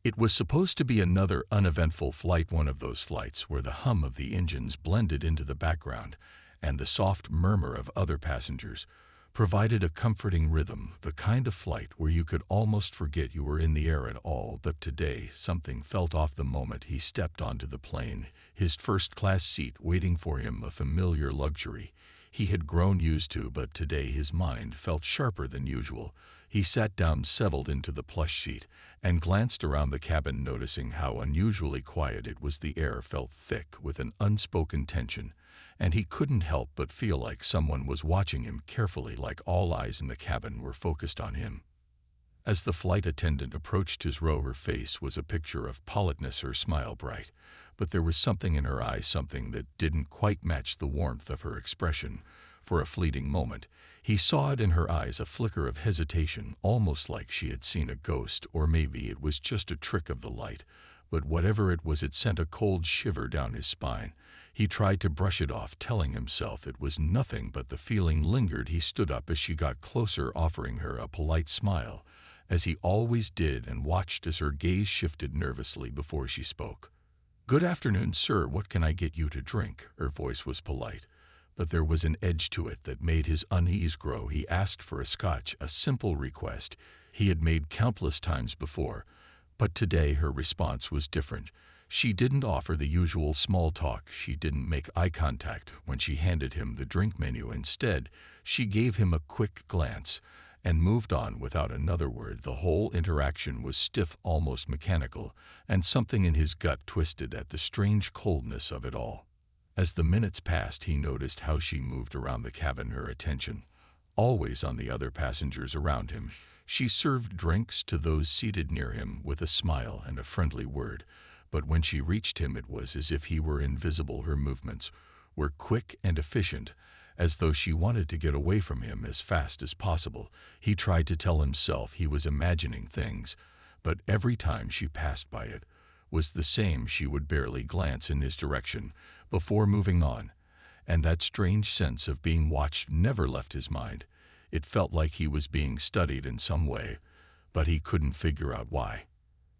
It was supposed to be another uneventful flight, one of those flights where the hum of the engines blended into the background and the soft murmur of other passengers provided a comforting rhythm, the kind of flight where you could almost forget you were in the air at all. But today, something felt off the moment he stepped onto the plane, his first-class seat waiting for him, a familiar luxury he had grown used to, but today his mind felt sharper than usual. He sat down, settled into the plush seat, and glanced around the cabin, noticing how unusually quiet it was. The air felt thick with an unspoken tension, and he couldn't help but feel like someone was watching him carefully, like all eyes in the cabin were focused on him. As the flight attendant approached his row, her face was a picture of politeness, her smile bright, but there was something in her eyes, something that didn't quite match the warmth of her expression. For a fleeting moment, he saw it in her eyes, a flicker of hesitation, almost like she had seen a ghost, or maybe it was just a trick of the light. But whatever it was, it sent a cold shiver down his spine. He tried to brush it off, telling himself it was nothing, but the feeling lingered. He stood up as she got closer, offering her a polite smile, as he always did, and watched as her gaze shifted nervously before she spoke. "Good afternoon, sir. What can I get you to drink?" Her voice was polite, but there was an edge to it that made his unease grow. He asked for a scotch, a simple request he had made countless times before, but today her response was different. She didn't offer the usual small talk. She didn't make eye contact when she handed him the drink menu. Instead, she gave him a quick glance and moved on without another word. The whole interaction was stiff, almost mechanical, and something in his gut twisted at the strange coldness of it all. As the minutes passed, he noticed how she moved around the cabin, her attention always on the other passengers around him. She served drinks to those seated near him with a smile and a friendly word, but when she reached him, it was as if he were invisible. Her movements were quick and efficient, as though she wanted to get away from him as fast as possible. He tried to tell himself he was imagining things, but every time she passed by, it was the same. She would barely glance in his direction before moving on, and that strange sense of being watched never left his mind. It felt like he was being studied in some way, but he couldn't figure out why.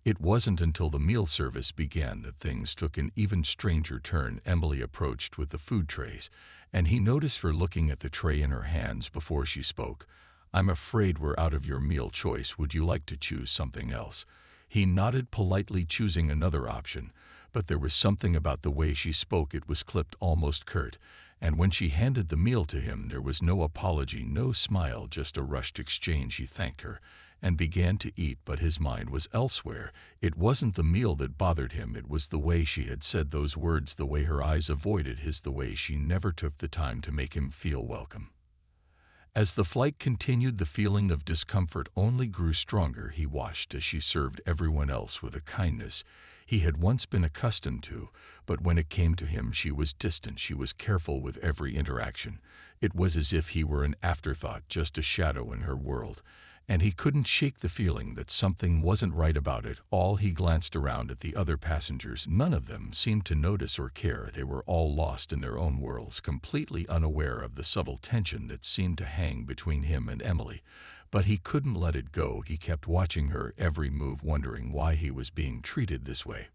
It wasn't until the meal service began that things took an even stranger turn. Emily approached with the food trays, and he noticed her looking at the tray in her hands before she spoke. "I'm afraid we're out of your meal choice. Would you like to choose something else?" He nodded politely, choosing another option, but there was something about the way she spoke. It was clipped, almost curt, and when she handed the meal to him, there was no apology, no smile, just a rushed exchange. He thanked her and began to eat, but his mind was elsewhere. It wasn't the meal that bothered him, it was the way she had said those words, the way her eyes avoided his, the way she never took the time to make him feel welcome. As the flight continued, the feeling of discomfort only grew stronger. He watched as she served everyone else with a kindness he had once been accustomed to, but when it came to him, she was distant. She was careful with every interaction. It was as if he were an afterthought, just a shadow in her world, and he couldn't shake the feeling that something wasn't right about it all. He glanced around at the other passengers. None of them seemed to notice or care. They were all lost in their own worlds, completely unaware of the subtle tension that seemed to hang between him and Emily. But he couldn't let it go. He kept watching her every move, wondering why he was being treated this way.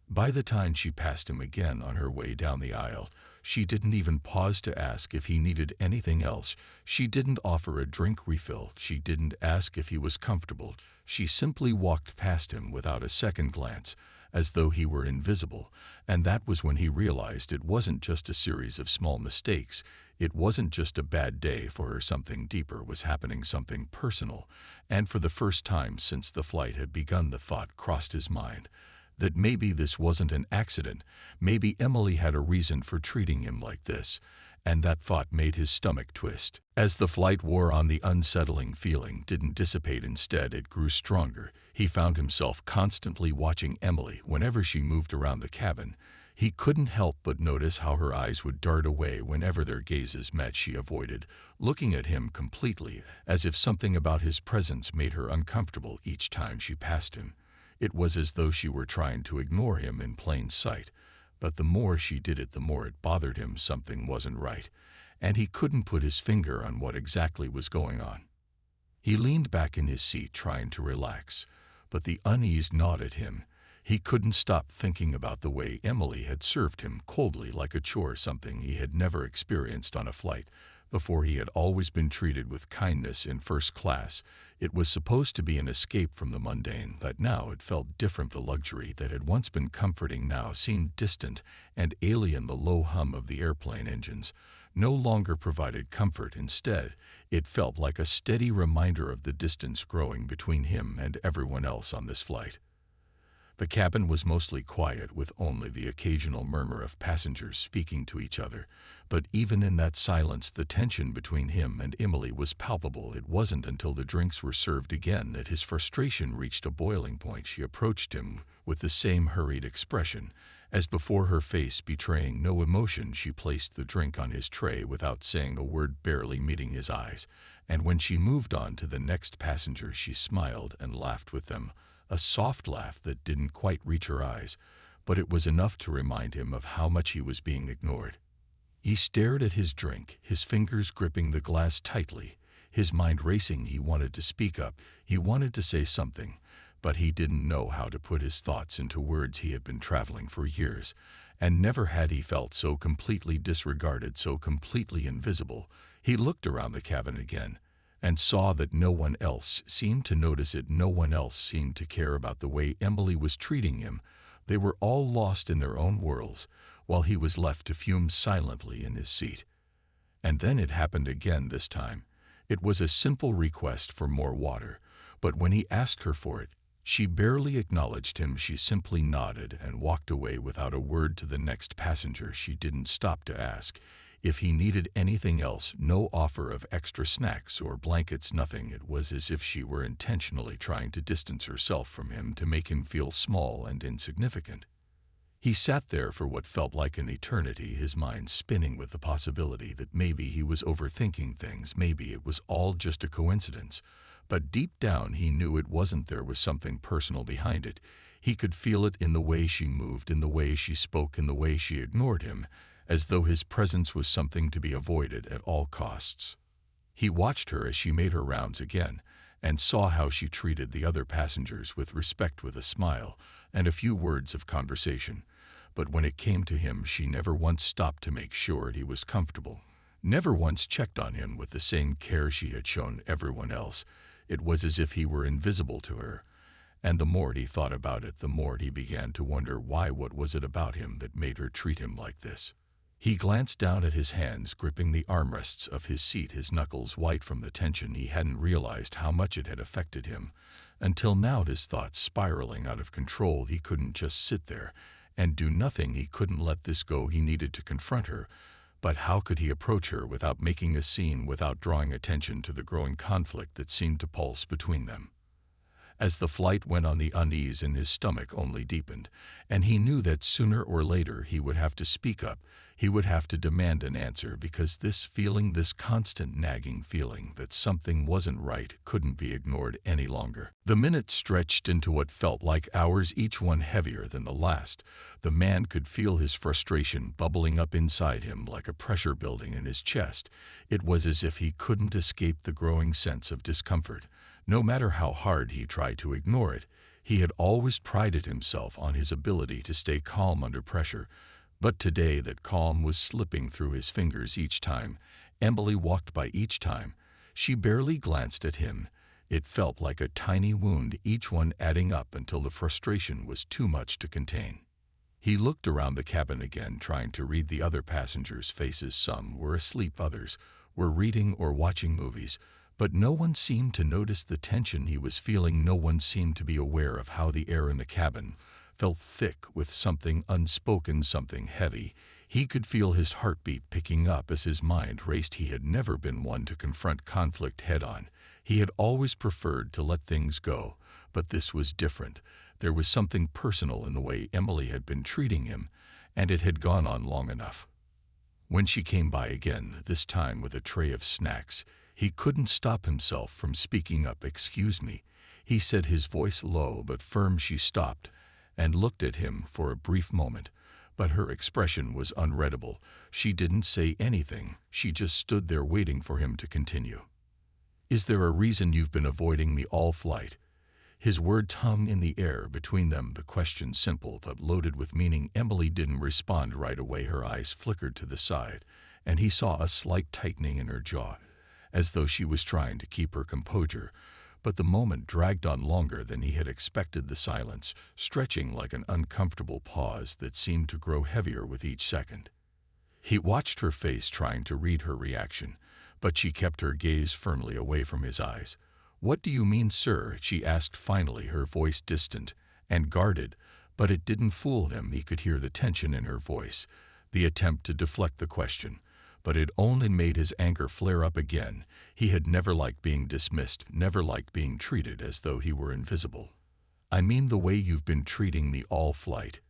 By the time she passed him again on her way down the aisle, she didn't even pause to ask if he needed anything else. She didn't offer a drink refill. She didn't ask if he was comfortable. She simply walked past him without a second glance, as though he were invisible. And that was when he realized it wasn't just a series of small mistakes. It wasn't just a bad day for her. Something deeper was happening, something personal. And for the first time since the flight had begun, the thought crossed his mind that maybe this wasn't an accident. Maybe Emily had a reason for treating him like this, and that thought made his stomach twist. As the flight wore on, the unsettling feeling didn't dissipate. Instead, it grew stronger. He found himself constantly watching Emily whenever she moved around the cabin. He couldn't help but notice how her eyes would dart away whenever their gazes met. She avoided looking at him completely, as if something about his presence made her uncomfortable. Each time she passed him, it was as though she were trying to ignore him in plain sight. But the more she did it, the more it bothered him. Something wasn't right, and he couldn't put his finger on what exactly was going on. He leaned back in his seat, trying to relax, but the unease gnawed at him. He couldn't stop thinking about the way Emily had served him coldly like a chore, something he had never experienced on a flight. Before, he had always been treated with kindness in first class. It was supposed to be an escape from the mundane, but now it felt different. The luxury that had once been comforting now seemed distant and alien. The low hum of the airplane engines no longer provided comfort. Instead, it felt like a steady reminder of the distance growing between him and everyone else on this flight. The cabin was mostly quiet, with only the occasional murmur of passengers speaking to each other. But even in that silence, the tension between him and Emily was palpable. It wasn't until the drinks were served again that his frustration reached a boiling point. She approached him with the same hurried expression as before, her face betraying no emotion. She placed the drink on his tray without saying a word, barely meeting his eyes. And when she moved on to the next passenger, she smiled and laughed with them. A soft laugh that didn't quite reach her eyes, but it was enough to remind him of how much he was being ignored. He stared at his drink, his fingers gripping the glass tightly, his mind racing. He wanted to speak up, he wanted to say something, but he didn't know how to put his thoughts into words. He had been traveling for years, and never had he felt so completely disregarded, so completely invisible. He looked around the cabin again, and saw that no one else seemed to notice it. No one else seemed to care about the way Emily was treating him. They were all lost in their own worlds, while he was left to fume silently in his seat. And then it happened again. This time, it was a simple request for more water, but when he asked her for it, she barely acknowledged him. She simply nodded and walked away without a word to the next passenger. She didn't stop to ask if he needed anything else. No offer of extra snacks or blankets, nothing. It was as if she were intentionally trying to distance herself from him, to make him feel small and insignificant. He sat there for what felt like an eternity, his mind spinning with the possibility that maybe he was overthinking things, maybe it was all just a coincidence. But deep down he knew it wasn't. There was something personal behind it. He could feel it in the way she moved, in the way she spoke, in the way she ignored him, as though his presence was something to be avoided at all costs. He watched her as she made her rounds again, and saw how she treated the other passengers with respect, with a smile and a few words of conversation. But when it came to him, she never once stopped to make sure he was comfortable, never once checked on him with the same care she had shown everyone else. It was as if he were invisible to her. And the more he thought about it, the more he began to wonder why. What was it about him that made her treat him like this? He glanced down at his hands gripping the armrests of his seat, his knuckles white from the tension. He hadn't realized how much it had affected him until now, his thoughts spiraling out of control. He couldn't just sit there and do nothing. He couldn't let this go. He needed to confront her. But how could he approach her without making a scene, without drawing attention to the growing conflict that seemed to pulse between them? As the flight went on, the unease in his stomach only deepened, and he knew that sooner or later he would have to speak up. He would have to demand an answer, because this feeling, this constant nagging feeling that something wasn't right, couldn't be ignored any longer. The minutes stretched into what felt like hours, each one heavier than the last. The man could feel his frustration bubbling up inside him like a pressure building in his chest. It was as if he couldn't escape the growing sense of discomfort. No matter how hard he tried to ignore it, he had always prided himself on his ability to stay calm under pressure. But today that calm was slipping through his fingers each time Emily walked by, each time she barely glanced at him. It felt like a tiny wound, each one adding up until the frustration was too much to contain. He looked around the cabin again, trying to read the other passengers' faces. Some were asleep, others were reading or watching movies. But no one seemed to notice the tension he was feeling. No one seemed to be aware of how the air in the cabin felt thick with something unspoken, something heavy. He could feel his heartbeat picking up as his mind raced. He had never been one to confront conflict head-on. He had always preferred to let things go, but this was different. There was something personal in the way Emily had been treating him, and it had gone on long enough. When she came by again, this time with a tray of snacks, he couldn't stop himself from speaking up. "Excuse me," he said, his voice low but firm. She stopped and looked at him for a brief moment, but her expression was unreadable. She didn't say anything. She just stood there waiting for him to continue. "Is there a reason you've been avoiding me all flight?" His words hung in the air between them, the question simple but loaded with meaning. Emily didn't respond right away. Her eyes flickered to the side, and he saw a slight tightening in her jaw, as though she was trying to keep her composure. But the moment dragged on longer than he had expected, the silence stretching like an uncomfortable pause that seemed to grow heavier with each second. He watched her face, trying to read her reaction, but she kept her gaze firmly away from his eyes. "What do you mean, sir?" she asked finally, her voice distant and guarded, but it didn't fool him. He could hear the tension in her voice, the attempt to deflect the question, but it only made his anger flare up again. He had never liked being dismissed, never liked being treated as though he were invisible. "I mean the way you've been treating me all flight,"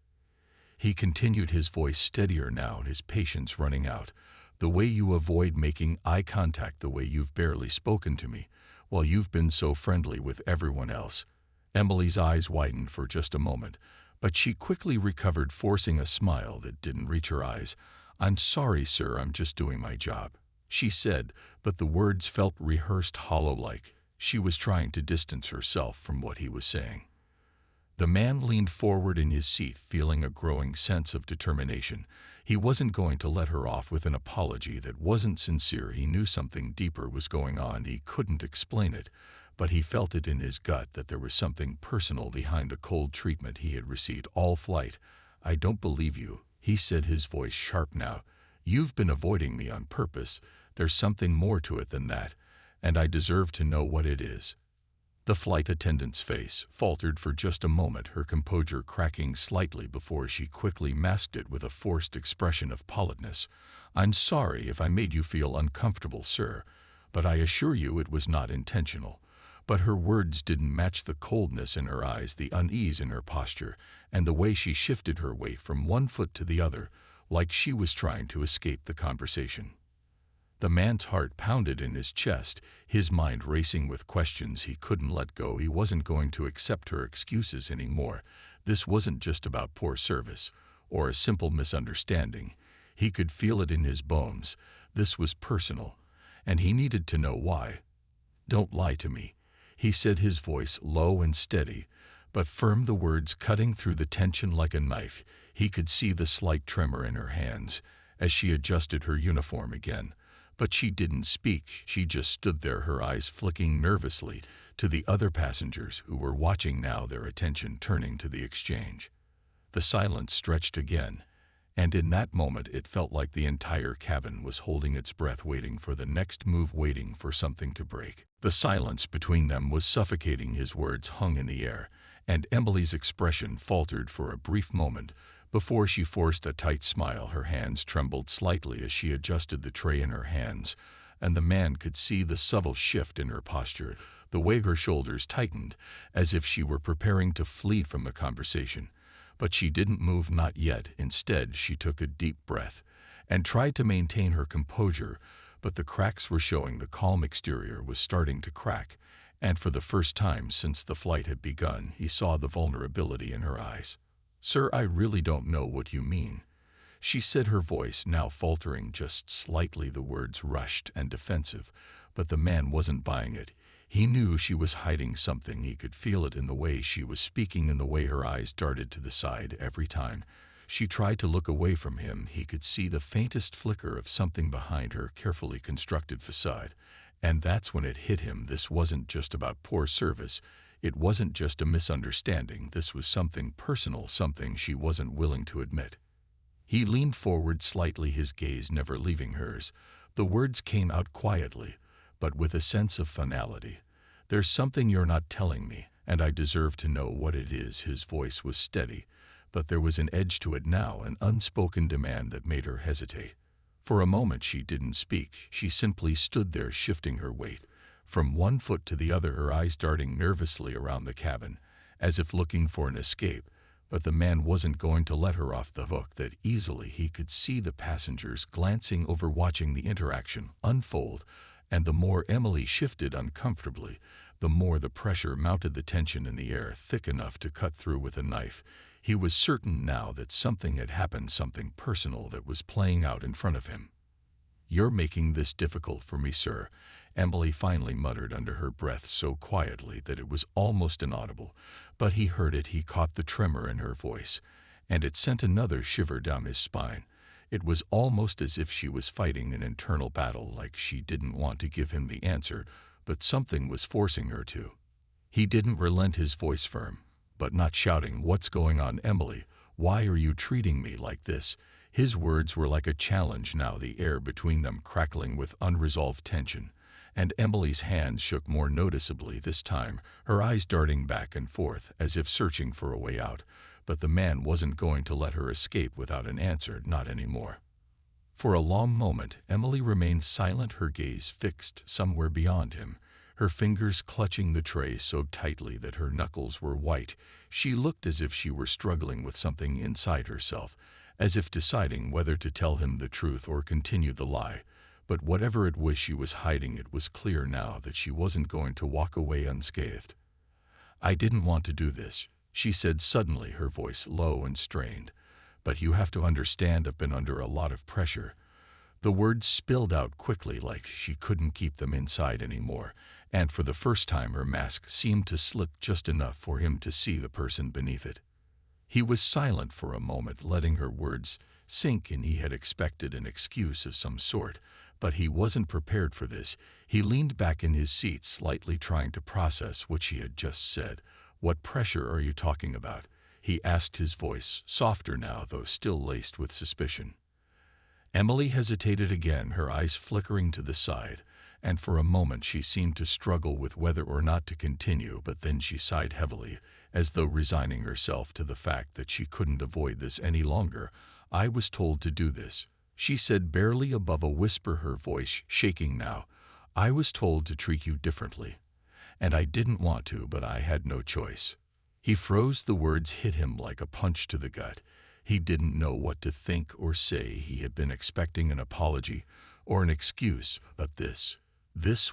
he continued, his voice steadier now, his patience running out. "The way you avoid making eye contact, the way you've barely spoken to me, while you've been so friendly with everyone else." Emily's eyes widened for just a moment, but she quickly recovered, forcing a smile that didn't reach her eyes. "I'm sorry, sir, I'm just doing my job," she said, but the words felt rehearsed, hollow-like. She was trying to distance herself from what he was saying. The man leaned forward in his seat, feeling a growing sense of determination. He wasn't going to let her off with an apology that wasn't sincere. He knew something deeper was going on. He couldn't explain it, but he felt it in his gut that there was something personal behind the cold treatment he had received all flight. "I don't believe you," he said, his voice sharp now. "You've been avoiding me on purpose. There's something more to it than that, and I deserve to know what it is." The flight attendant's face faltered for just a moment, her composure cracking slightly before she quickly masked it with a forced expression of politeness. "I'm sorry if I made you feel uncomfortable, sir, but I assure you it was not intentional." But her words didn't match the coldness in her eyes, the unease in her posture, and the way she shifted her weight from one foot to the other, like she was trying to escape the conversation. The man's heart pounded in his chest, his mind racing with questions he couldn't let go. He wasn't going to accept her excuses anymore. This wasn't just about poor service or a simple misunderstanding. He could feel it in his bones. This was personal, and he needed to know why. "Don't lie to me," he said, his voice low and steady, but firm, the words cutting through the tension like a knife. He could see the slight tremor in her hands as she adjusted her uniform again. But she didn't speak. She just stood there, her eyes flicking nervously to the other passengers who were watching now, their attention turning to the exchange. The silence stretched again, and in that moment it felt like the entire cabin was holding its breath, waiting for the next move, waiting for something to break. The silence between them was suffocating. His words hung in the air, and Emily's expression faltered for a brief moment before she forced a tight smile. Her hands trembled slightly as she adjusted the tray in her hands, and the man could see the subtle shift in her posture, the way her shoulders tightened, as if she were preparing to flee from the conversation. But she didn't move, not yet. Instead, she took a deep breath and tried to maintain her composure, but the cracks were showing. The calm exterior was starting to crack, and for the first time since the flight had begun, he saw the vulnerability in her eyes. "Sir, I really don't know what you mean," she said, her voice now faltering just slightly. The words rushed and defensive, but the man wasn't buying it. He knew she was hiding something. He could feel it in the way she was speaking, in the way her eyes darted to the side every time she tried to look away from him. He could see the faintest flicker of something behind her carefully constructed facade. And that's when it hit him. This wasn't just about poor service. It wasn't just a misunderstanding. This was something personal, something she wasn't willing to admit. He leaned forward slightly, his gaze never leaving hers. The words came out quietly, but with a sense of finality. "There's something you're not telling me, and I deserve to know what it is." His voice was steady, but there was an edge to it now, an unspoken demand that made her hesitate. For a moment she didn't speak. She simply stood there, shifting her weight from one foot to the other, her eyes darting nervously around the cabin, as if looking for an escape. But the man wasn't going to let her off the hook that easily. He could see the passengers glancing over, watching the interaction unfold, and the more Emily shifted uncomfortably, the more the pressure mounted, the tension in the air thick enough to cut through with a knife. He was certain now that something had happened, something personal that was playing out in front of him. "You're making this difficult for me, sir," Emily finally muttered under her breath so quietly that it was almost inaudible. But he heard it. He caught the tremor in her voice, and it sent another shiver down his spine. It was almost as if she was fighting an internal battle, like she didn't want to give him the answer, but something was forcing her to. He didn't relent, his voice firm, but not shouting. "What's going on, Emily? Why are you treating me like this?" His words were like a challenge now, the air between them crackling with unresolved tension. And Emily's hands shook more noticeably this time, her eyes darting back and forth as if searching for a way out. But the man wasn't going to let her escape without an answer, not anymore. For a long moment, Emily remained silent, her gaze fixed somewhere beyond him, her fingers clutching the tray so tightly that her knuckles were white. She looked as if she were struggling with something inside herself, as if deciding whether to tell him the truth or continue the lie. But whatever it was she was hiding, it was clear now that she wasn't going to walk away unscathed. "I didn't want to do this," she said suddenly, her voice low and strained. "But you have to understand, I've been under a lot of pressure." The words spilled out quickly, like she couldn't keep them inside anymore, and for the first time her mask seemed to slip just enough for him to see the person beneath it. He was silent for a moment, letting her words sink in. He had expected an excuse of some sort, but he wasn't prepared for this. He leaned back in his seat, slightly trying to process what she had just said. "What pressure are you talking about?" he asked, his voice softer now, though still laced with suspicion. Emily hesitated again, her eyes flickering to the side, and for a moment she seemed to struggle with whether or not to continue, but then she sighed heavily, as though resigning herself to the fact that she couldn't avoid this any longer. "I was told to do this," she said barely above a whisper, her voice shaking now. "I was told to treat you differently. And I didn't want to, but I had no choice." He froze. The words hit him like a punch to the gut. He didn't know what to think or say. He had been expecting an apology or an excuse, but this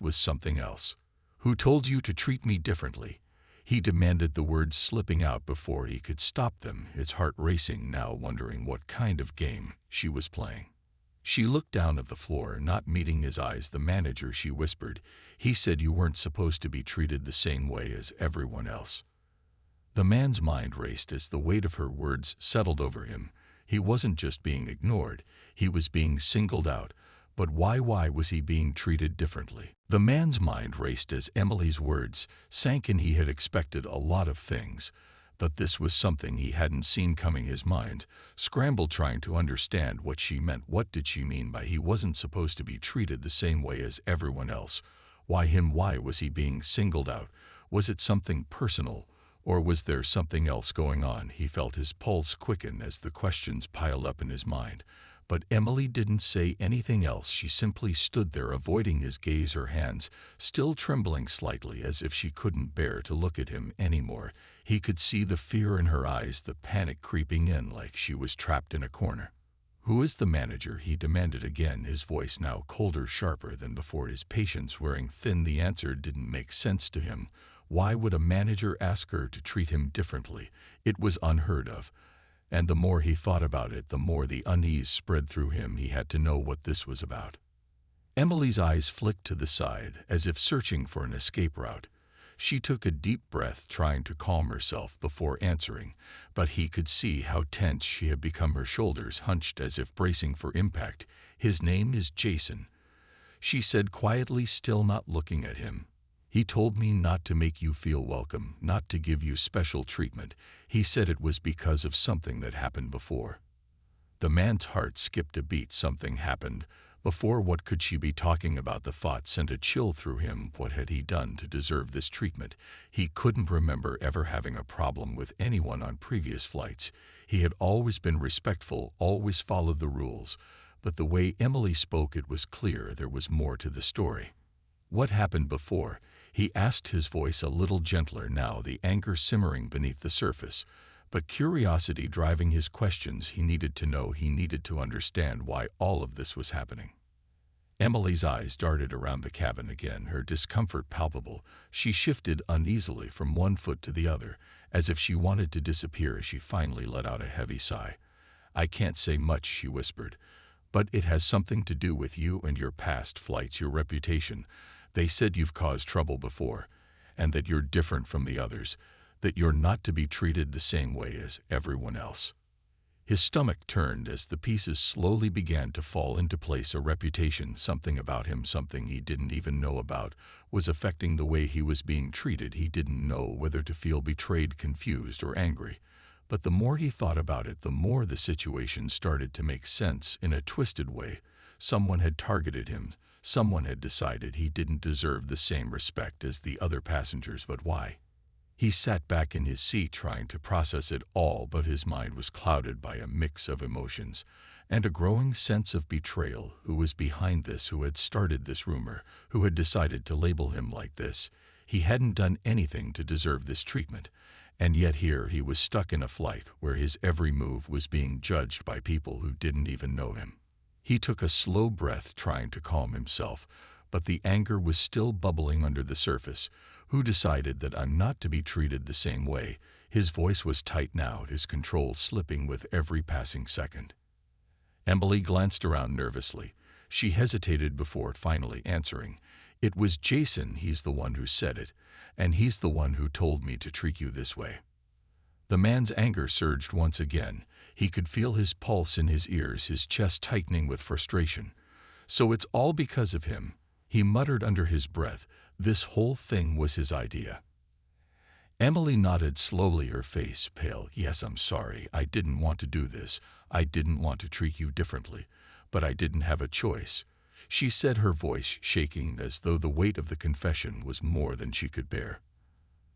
was something else. "Who told you to treat me differently?" he demanded, the words slipping out before he could stop them, his heart racing now, wondering what kind of game she was playing. She looked down at the floor, not meeting his eyes. "The manager," she whispered. "He said you weren't supposed to be treated the same way as everyone else." The man's mind raced as the weight of her words settled over him. He wasn't just being ignored, he was being singled out. But why was he being treated differently? The man's mind raced as Emily's words sank in. He had expected a lot of things, but this was something he hadn't seen coming. His mind scrambled, trying to understand what she meant. What did she mean by he wasn't supposed to be treated the same way as everyone else? Why him? Why was he being singled out? Was it something personal, or was there something else going on? He felt his pulse quicken as the questions piled up in his mind. But Emily didn't say anything else. She simply stood there, avoiding his gaze, her hands still trembling slightly, as if she couldn't bear to look at him anymore. He could see the fear in her eyes, the panic creeping in, like she was trapped in a corner. "Who is the manager?" he demanded again, his voice now colder, sharper than before, his patience wearing thin. The answer didn't make sense to him. Why would a manager ask her to treat him differently? It was unheard of. And the more he thought about it, the more the unease spread through him. He had to know what this was about. Emily's eyes flicked to the side, as if searching for an escape route. She took a deep breath, trying to calm herself before answering, but he could see how tense she had become, her shoulders hunched as if bracing for impact. "His name is Jason," she said quietly, still not looking at him. "He told me not to make you feel welcome, not to give you special treatment. He said it was because of something that happened before." The man's heart skipped a beat. Something happened before. What could she be talking about? The thought sent a chill through him. What had he done to deserve this treatment? He couldn't remember ever having a problem with anyone on previous flights. He had always been respectful, always followed the rules. But the way Emily spoke, it was clear there was more to the story. "What happened before?" he asked, his voice a little gentler now, the anger simmering beneath the surface. But curiosity driving his questions. He needed to know, he needed to understand why all of this was happening. Emily's eyes darted around the cabin again, her discomfort palpable. She shifted uneasily from one foot to the other, as if she wanted to disappear. She finally let out a heavy sigh. "I can't say much," she whispered, But it has something to do with you and your past flights, your reputation. They said you've caused trouble before, and that you're different from the others, that you're not to be treated the same way as everyone else. His stomach turned as the pieces slowly began to fall into place. A reputation, something about him, something he didn't even know about, was affecting the way he was being treated. He didn't know whether to feel betrayed, confused, or angry. But the more he thought about it, the more the situation started to make sense in a twisted way. Someone had targeted him. Someone had decided he didn't deserve the same respect as the other passengers. But why? He sat back in his seat trying to process it all, but his mind was clouded by a mix of emotions and a growing sense of betrayal. Who was behind this? Who had started this rumor? Who had decided to label him like this? He hadn't done anything to deserve this treatment. And yet here he was stuck in a flight where his every move was being judged by people who didn't even know him. He took a slow breath, trying to calm himself, but the anger was still bubbling under the surface. Who decided that I'm not to be treated the same way? His voice was tight now, his control slipping with every passing second. Emily glanced around nervously. She hesitated before finally answering. It was Jason. He's the one who said it, and he's the one who told me to treat you this way. The man's anger surged once again. He could feel his pulse in his ears, his chest tightening with frustration. So it's all because of him, he muttered under his breath. This whole thing was his idea. Emily nodded slowly, her face pale. Yes, I'm sorry. I didn't want to do this. I didn't want to treat you differently, but I didn't have a choice, she said, her voice shaking as though the weight of the confession was more than she could bear.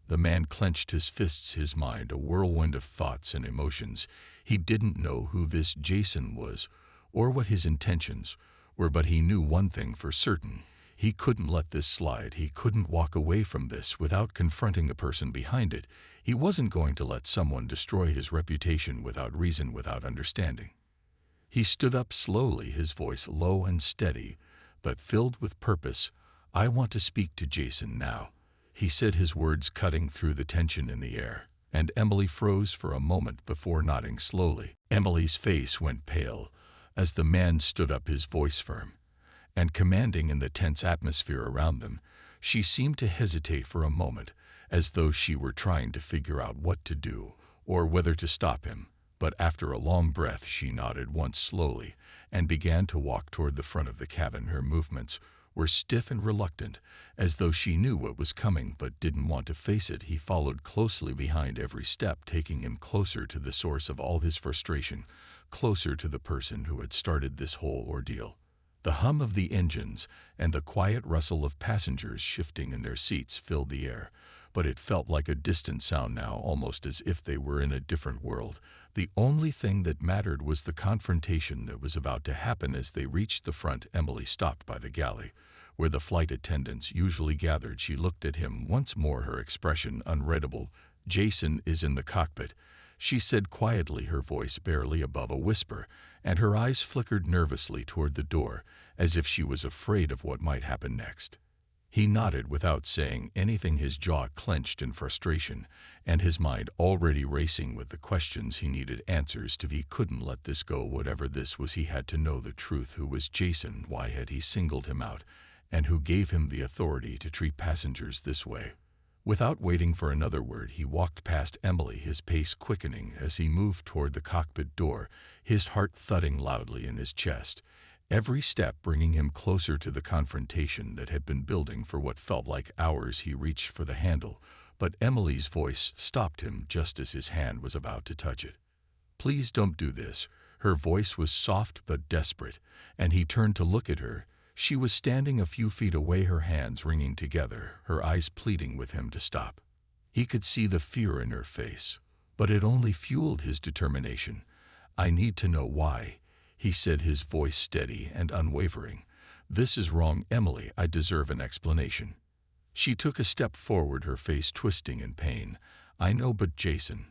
The man clenched his fists, his mind a whirlwind of thoughts and emotions. He didn't know who this Jason was or what his intentions were, but he knew one thing for certain. He couldn't let this slide. He couldn't walk away from this without confronting the person behind it. He wasn't going to let someone destroy his reputation without reason, without understanding. He stood up slowly, his voice low and steady, but filled with purpose. I want to speak to Jason now, he said, his words cutting through the tension in the air. And Emily froze for a moment before nodding slowly. Emily's face went pale as the man stood up, his voice firm and commanding in the tense atmosphere around them. She seemed to hesitate for a moment, as though she were trying to figure out what to do or whether to stop him. But after a long breath, she nodded once slowly and began to walk toward the front of the cabin. Her movements were stiff and reluctant, as though she knew what was coming but didn't want to face it. He followed closely behind every step, taking him closer to the source of all his frustration, closer to the person who had started this whole ordeal. The hum of the engines and the quiet rustle of passengers shifting in their seats filled the air, but it felt like a distant sound now, almost as if they were in a different world. The only thing that mattered was the confrontation that was about to happen. As they reached the front, Emily stopped by the galley, where the flight attendants usually gathered. She looked at him once more, her expression unreadable. Jason is in the cockpit, she said quietly, her voice barely above a whisper, and her eyes flickered nervously toward the door, as if she was afraid of what might happen next. He nodded without saying anything, his jaw clenched in frustration, and his mind already racing with the questions he needed answers to. He couldn't let this go. Whatever this was, he had to know the truth. Who was Jason? Why had he singled him out? And who gave him the authority to treat passengers this way? Without waiting for another word, he walked past Emily, his pace quickening as he moved toward the cockpit door, his heart thudding loudly in his chest. Every step bringing him closer to the confrontation that had been building for what felt like hours. He reached for the handle, but Emily's voice stopped him just as his hand was about to touch it. Please don't do this. Her voice was soft but desperate, and he turned to look at her. She was standing a few feet away, her hands wringing together, her eyes pleading with him to stop. He could see the fear in her face, but it only fueled his determination. I need to know why, he said, his voice steady and unwavering. This is wrong, Emily. I deserve an explanation. She took a step forward, her face twisting in pain. I know, but Jason,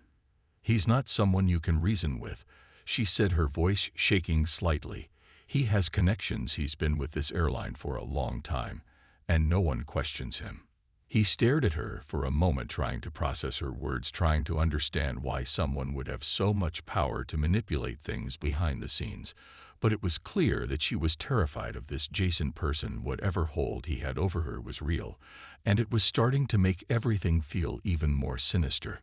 he's not someone you can reason with, she said, her voice shaking slightly. He has connections. He's been with this airline for a long time, and no one questions him. He stared at her for a moment, trying to process her words, trying to understand why someone would have so much power to manipulate things behind the scenes. but it was clear that she was terrified of this Jason person. Whatever hold he had over her was real, and it was starting to make everything feel even more sinister.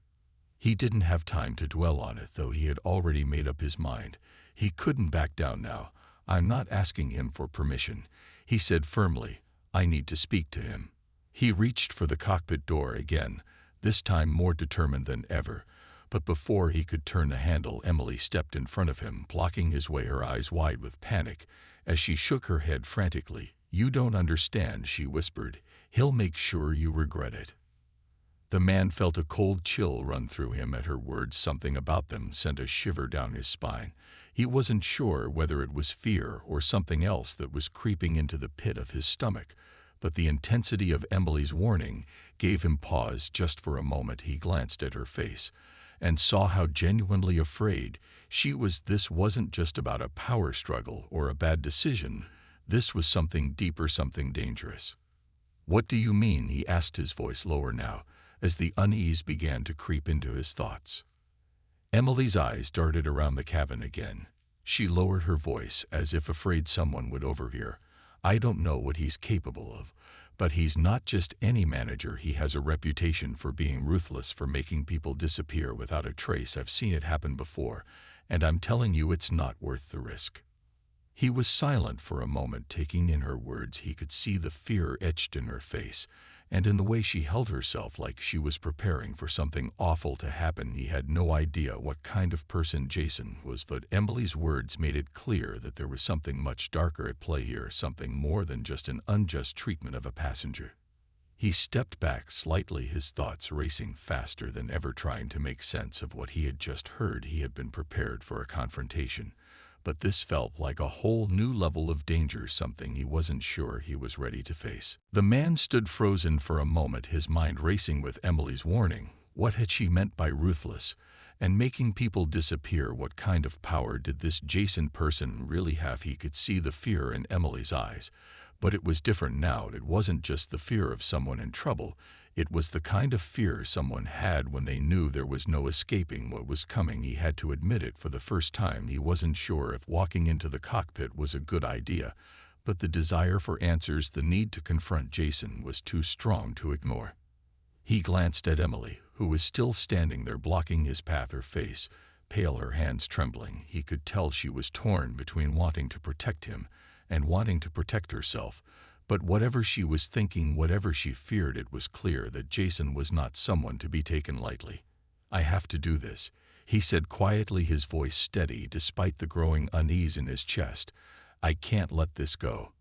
He didn't have time to dwell on it, though he had already made up his mind. He couldn't back down now. "I'm not asking him for permission," he said firmly. "I need to speak to him." He reached for the cockpit door again, this time more determined than ever. But before he could turn the handle, Emily stepped in front of him, blocking his way, her eyes wide with panic. As she shook her head frantically, "You don't understand," she whispered. "He'll make sure you regret it." The man felt a cold chill run through him at her words. Something about them sent a shiver down his spine. He wasn't sure whether it was fear or something else that was creeping into the pit of his stomach, but the intensity of Emily's warning gave him pause. Just for a moment he glanced at her face and saw how genuinely afraid she was. This wasn't just about a power struggle or a bad decision. This was something deeper, something dangerous. "What do you mean?" he asked, his voice lower now, as the unease began to creep into his thoughts. Emily's eyes darted around the cabin again. She lowered her voice as if afraid someone would overhear. "I don't know what he's capable of, but he's not just any manager. He has a reputation for being ruthless, for making people disappear without a trace. I've seen it happen before, and I'm telling you it's not worth the risk." He was silent for a moment, taking in her words. He could see the fear etched in her face, and in the way she held herself, like she was preparing for something awful to happen. He had no idea what kind of person Jason was, but Emily's words made it clear that there was something much darker at play here, something more than just an unjust treatment of a passenger. He stepped back slightly, his thoughts racing faster than ever, trying to make sense of what he had just heard. He had been prepared for a confrontation, but this felt like a whole new level of danger, something he wasn't sure he was ready to face. The man stood frozen for a moment, his mind racing with Emily's warning. What had she meant by ruthless and making people disappear? What kind of power did this Jason person really have? He could see the fear in Emily's eyes, but it was different now. It wasn't just the fear of someone in trouble. It was the kind of fear someone had when they knew there was no escaping what was coming. He had to admit it for the first time. He wasn't sure if walking into the cockpit was a good idea, but the desire for answers, the need to confront Jason, was too strong to ignore. He glanced at Emily, who was still standing there blocking his path, her face pale, her hands trembling. He could tell she was torn between wanting to protect him and wanting to protect herself. But whatever she was thinking, whatever she feared, it was clear that Jason was not someone to be taken lightly. "I have to do this," he said quietly, his voice steady despite the growing unease in his chest. "I can't let this go."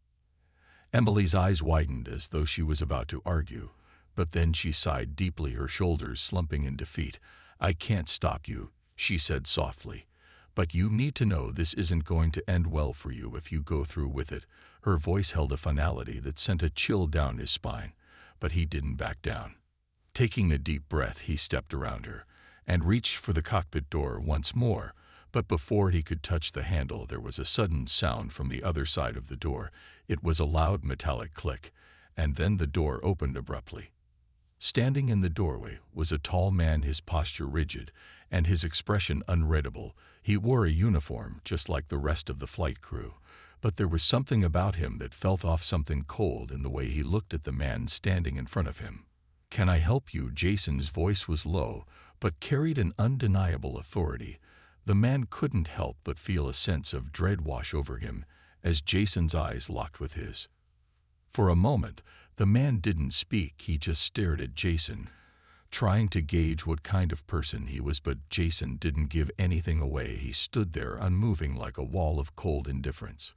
Emily's eyes widened as though she was about to argue, but then she sighed deeply, her shoulders slumping in defeat. "I can't stop you," she said softly, "but you need to know this isn't going to end well for you if you go through with it." Her voice held a finality that sent a chill down his spine, but he didn't back down. Taking a deep breath, he stepped around her and reached for the cockpit door once more, but before he could touch the handle, there was a sudden sound from the other side of the door. It was a loud metallic click, and then the door opened abruptly. Standing in the doorway was a tall man, his posture rigid and his expression unreadable. He wore a uniform just like the rest of the flight crew, but there was something about him that felt off, something cold in the way he looked at the man standing in front of him. "Can I help you?" Jason's voice was low, but carried an undeniable authority. The man couldn't help but feel a sense of dread wash over him as Jason's eyes locked with his. For a moment, the man didn't speak. He just stared at Jason, trying to gauge what kind of person he was, but Jason didn't give anything away. He stood there unmoving, like a wall of cold indifference.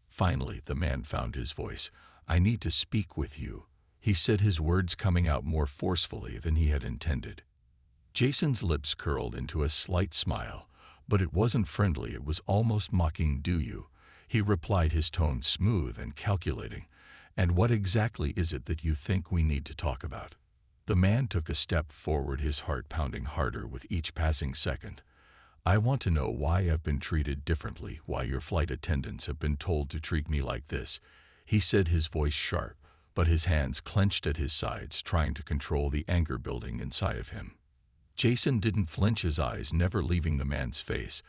Finally, the man found his voice. "I need to speak with you," he said, his words coming out more forcefully than he had intended. Jason's lips curled into a slight smile, but it wasn't friendly, it was almost mocking. "Do you?" he replied, his tone smooth and calculating. "And what exactly is it that you think we need to talk about?" The man took a step forward, his heart pounding harder with each passing second. "I want to know why I've been treated differently, why your flight attendants have been told to treat me like this," he said, his voice sharp, but his hands clenched at his sides, trying to control the anger building inside of him. Jason didn't flinch, his eyes never leaving the man's face,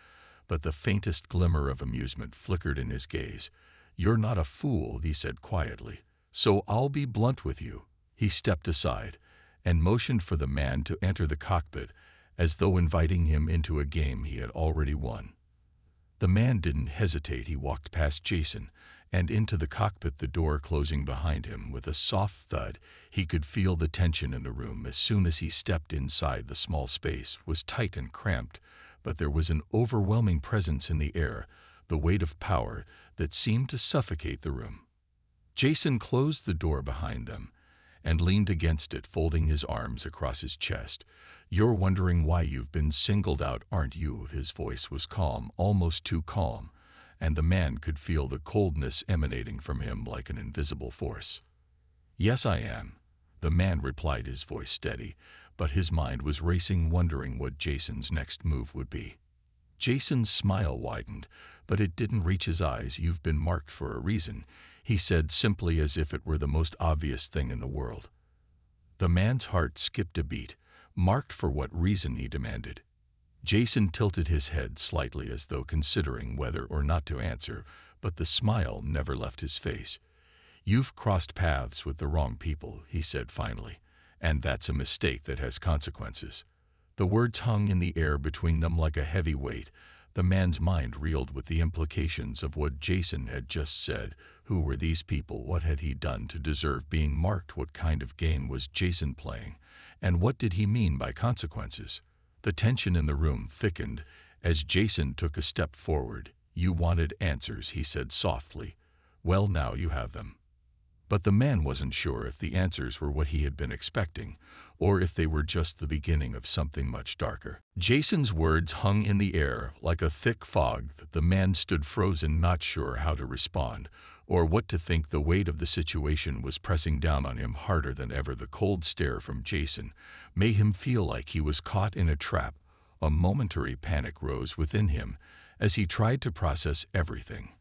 but the faintest glimmer of amusement flickered in his gaze. "You're not a fool," he said quietly, "so I'll be blunt with you." He stepped aside and motioned for the man to enter the cockpit, as though inviting him into a game he had already won. The man didn't hesitate. He walked past Jason and into the cockpit, the door closing behind him with a soft thud. He could feel the tension in the room as soon as he stepped inside. The small space was tight and cramped, but there was an overwhelming presence in the air, the weight of power that seemed to suffocate the room. Jason closed the door behind them and leaned against it, folding his arms across his chest. "You're wondering why you've been singled out, aren't you?" His voice was calm, almost too calm, and the man could feel the coldness emanating from him like an invisible force. "Yes, I am," the man replied, his voice steady, but his mind was racing, wondering what Jason's next move would be. Jason's smile widened, but it didn't reach his eyes. "You've been marked for a reason," he said simply, as if it were the most obvious thing in the world. The man's heart skipped a beat. "Marked for what reason?" he demanded. Jason tilted his head slightly as though considering whether or not to answer, but the smile never left his face. "You've crossed paths with the wrong people," he said finally, "and that's a mistake that has consequences." The words hung in the air between them like a heavy weight. The man's mind reeled with the implications of what Jason had just said. Who were these people? What had he done to deserve being marked? What kind of game was Jason playing? And what did he mean by consequences? The tension in the room thickened as Jason took a step forward. "You wanted answers," he said softly. "Well, now you have them." But the man wasn't sure if the answers were what he had been expecting, or if they were just the beginning of something much darker. Jason's words hung in the air like a thick fog. The man stood frozen, not sure how to respond or what to think. The weight of the situation was pressing down on him harder than ever. The cold stare from Jason made him feel like he was caught in a trap. A momentary panic rose within him as he tried to process everything.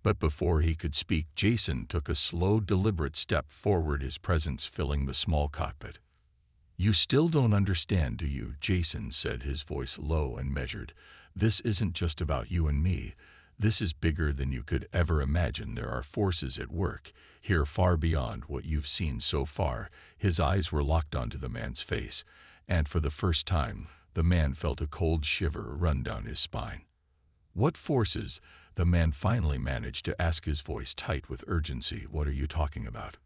But before he could speak, Jason took a slow, deliberate step forward, his presence filling the small cockpit. "You still don't understand, do you?" Jason said, his voice low and measured. "This isn't just about you and me. This is bigger than you could ever imagine. There are forces at work here far beyond what you've seen so far." His eyes were locked onto the man's face, and for the first time, the man felt a cold shiver run down his spine. "What forces?" the man finally managed to ask, his voice tight with urgency. "What are you talking about?"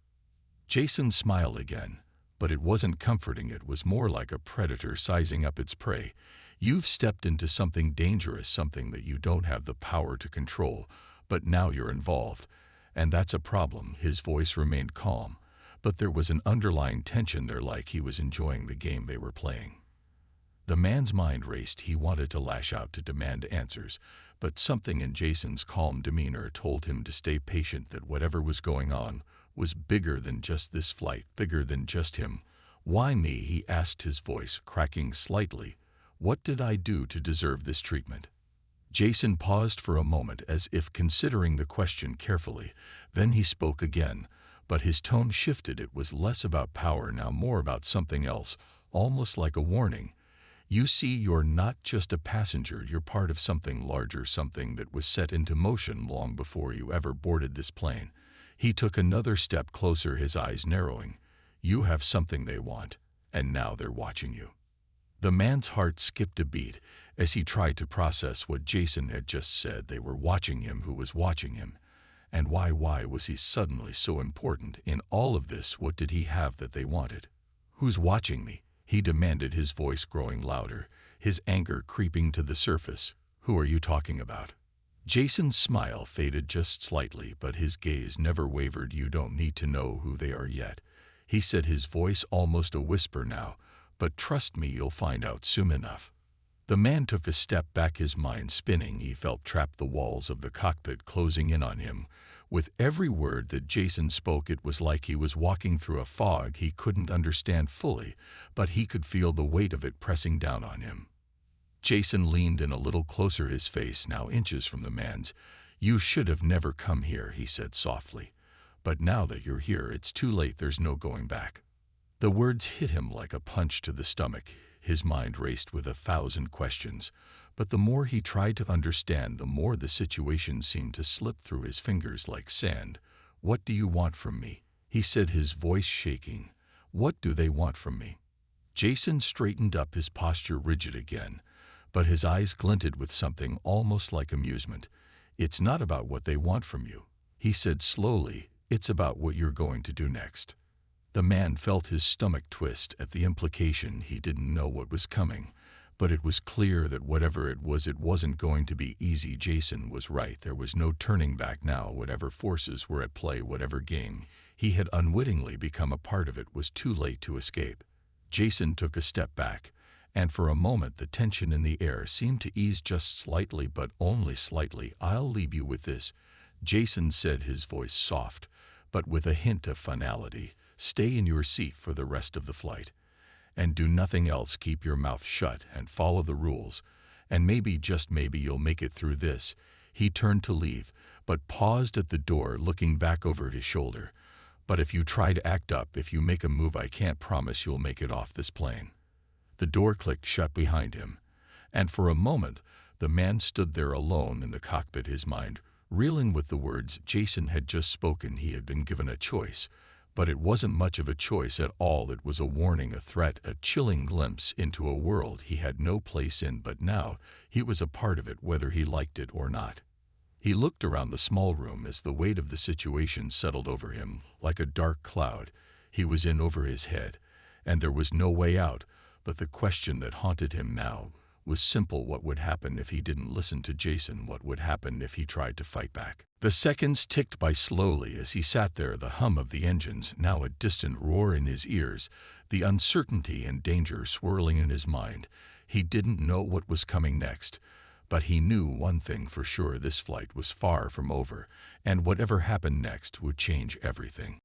Jason smiled again, but it wasn't comforting. It was more like a predator sizing up its prey. "You've stepped into something dangerous, something that you don't have the power to control, but now you're involved. And that's a problem." His voice remained calm, but there was an underlying tension there, like he was enjoying the game they were playing. The man's mind raced. He wanted to lash out, to demand answers, but something in Jason's calm demeanor told him to stay patient, that whatever was going on was bigger than just this flight, bigger than just him. "Why me?" he asked, his voice cracking slightly. "What did I do to deserve this treatment?" Jason paused for a moment, as if considering the question carefully. Then he spoke again, but his tone shifted. It was less about power now, more about something else, almost like a warning. "You see, you're not just a passenger. You're part of something larger, something that was set into motion long before you ever boarded this plane." He took another step closer, his eyes narrowing. "You have something they want, and now they're watching you." The man's heart skipped a beat as he tried to process what Jason had just said. They were watching him. Who was watching him? And why was he suddenly so important in all of this? What did he have that they wanted? "Who's watching me?" he demanded, his voice growing louder, his anger creeping to the surface. "Who are you talking about?" Jason's smile faded just slightly, but his gaze never wavered. "You don't need to know who they are yet," he said, his voice almost a whisper now, "but trust me, you'll find out soon enough." The man took a step back, his mind spinning. He felt trapped, the walls of the cockpit closing in on him. With every word that Jason spoke, it was like he was walking through a fog he couldn't understand fully, but he could feel the weight of it pressing down on him. Jason leaned in a little closer, his face now inches from the man's. "You should have never come here," he said softly. "But now that you're here, it's too late. There's no going back." The words hit him like a punch to the stomach. His mind raced with 1,000 questions. But the more he tried to understand, the more the situation seemed to slip through his fingers like sand. "What do you want from me?" he said, his voice shaking. "What do they want from me?" Jason straightened up, his posture rigid again, but his eyes glinted with something almost like amusement. "It's not about what they want from you," he said slowly. "It's about what you're going to do next." The man felt his stomach twist at the implication. He didn't know what was coming, but it was clear that whatever it wasn't going to be easy. Jason was right. There was no turning back now. Whatever forces were at play, whatever game he had unwittingly become a part of, it was too late to escape. Jason took a step back, and for a moment the tension in the air seemed to ease just slightly, but only slightly. "I'll leave you with this," Jason said, his voice soft, but with a hint of finality. "Stay in your seat for the rest of the flight. And do nothing else. Keep your mouth shut and follow the rules. And maybe, just maybe, you'll make it through this." He turned to leave, but paused at the door, looking back over his shoulder. "But if you try to act up, if you make a move, I can't promise you'll make it off this plane." The door clicked shut behind him, and for a moment the man stood there alone in the cockpit, his mind reeling with the words Jason had just spoken. He had been given a choice, but it wasn't much of a choice at all. It was a warning, a threat, a chilling glimpse into a world he had no place in, but now he was a part of it, whether he liked it or not. He looked around the small room as the weight of the situation settled over him like a dark cloud. He was in over his head, and there was no way out. But the question that haunted him now was simple. What would happen if he didn't listen to Jason? What would happen if he tried to fight back? The seconds ticked by slowly as he sat there, the hum of the engines now a distant roar in his ears, the uncertainty and danger swirling in his mind. He didn't know what was coming next, but he knew one thing for sure: this flight was far from over, and whatever happened next would change everything.